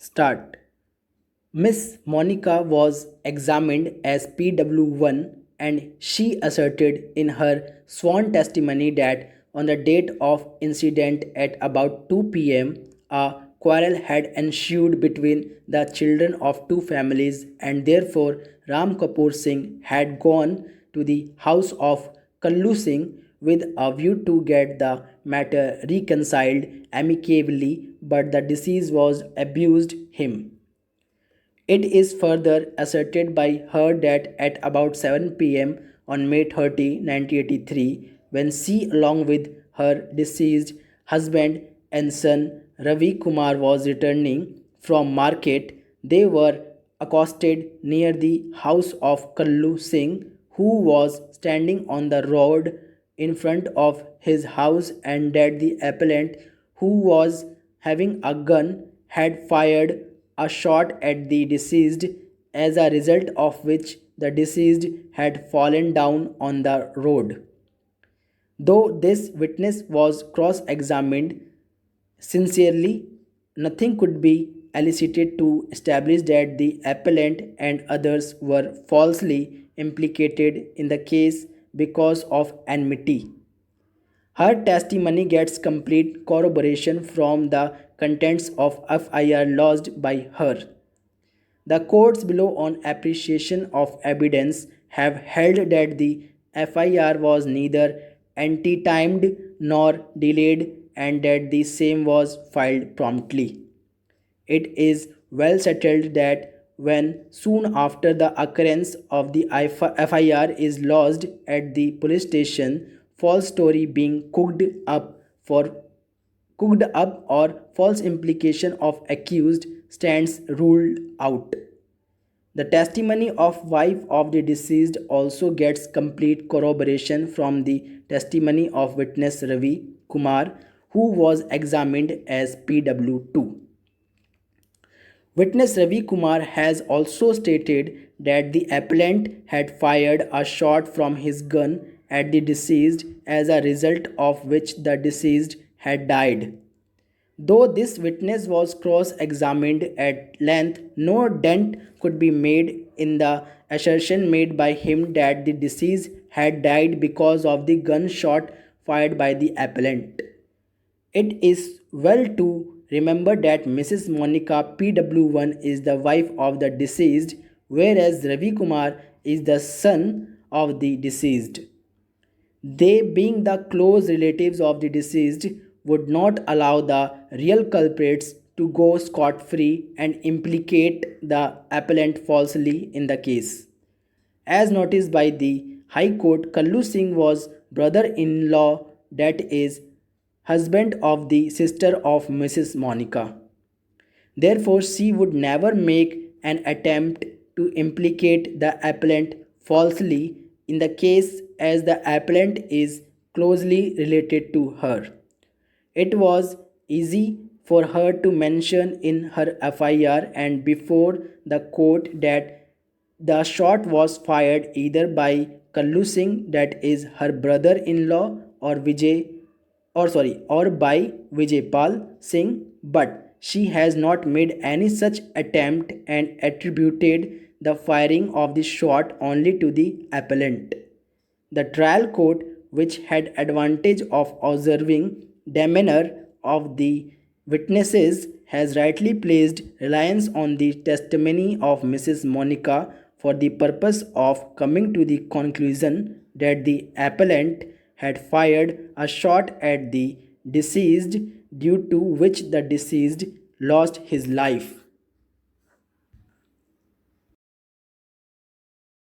Start. Miss Monica was examined as PW1 and she asserted in her sworn testimony that on the date of incident at about 2 p.m. a quarrel had ensued between the children of two families and therefore Ram Kapoor Singh had gone to the house of Kallu Singh with a view to get the matter reconciled amicably, but the deceased was abused him. It is further asserted by her that at about 7 p.m. on May 30, 1983, when she, along with her deceased husband and son Ravi Kumar, was returning from market, they were accosted near the house of Kallu Singh, who was standing on the road in front of his house, and that the appellant, who was having a gun, had fired a shot at the deceased, as a result of which the deceased had fallen down on the road. Though this witness was cross examined sincerely, nothing could be elicited to establish that the appellant and others were falsely implicated in the case because of enmity. Her testimony gets complete corroboration from the contents of FIR lodged by her. The courts below on appreciation of evidence have held that the FIR was neither anti-timed nor delayed and that the same was filed promptly. It is well settled that when soon after the occurrence of the FIR is lodged at the police station, false story being cooked up or false implication of accused stands ruled out. The testimony of wife of the deceased also gets complete corroboration from the testimony of witness Ravi Kumar, who was examined as PW2. Witness Ravi Kumar has also stated that the appellant had fired a shot from his gun at the deceased, as a result of which the deceased had died. Though this witness was cross examined at length, no dent could be made in the assertion made by him that the deceased had died because of the gunshot fired by the appellant. It is well to remember that Mrs. Monica PW1 is the wife of the deceased, whereas Ravi Kumar is the son of the deceased. They, being the close relatives of the deceased, would not allow the real culprits to go scot free and implicate the appellant falsely in the case. As noticed by the High Court, Kallu Singh was brother in law, that is, husband of the sister of Mrs. Monica. Therefore, she would never make an attempt to implicate the appellant falsely in the case, as the appellant is closely related to her. It was easy for her to mention in her FIR and before the court that the shot was fired either by Kallu Singh, that is her brother-in-law, or by Vijaypal Singh, but she has not made any such attempt and attributed the firing of the shot only to the appellant. The trial court, which had advantage of observing demeanor of the witnesses, has rightly placed reliance on the testimony of Mrs. Monica for the purpose of coming to the conclusion that the appellant had fired a shot at the deceased, due to which the deceased lost his life.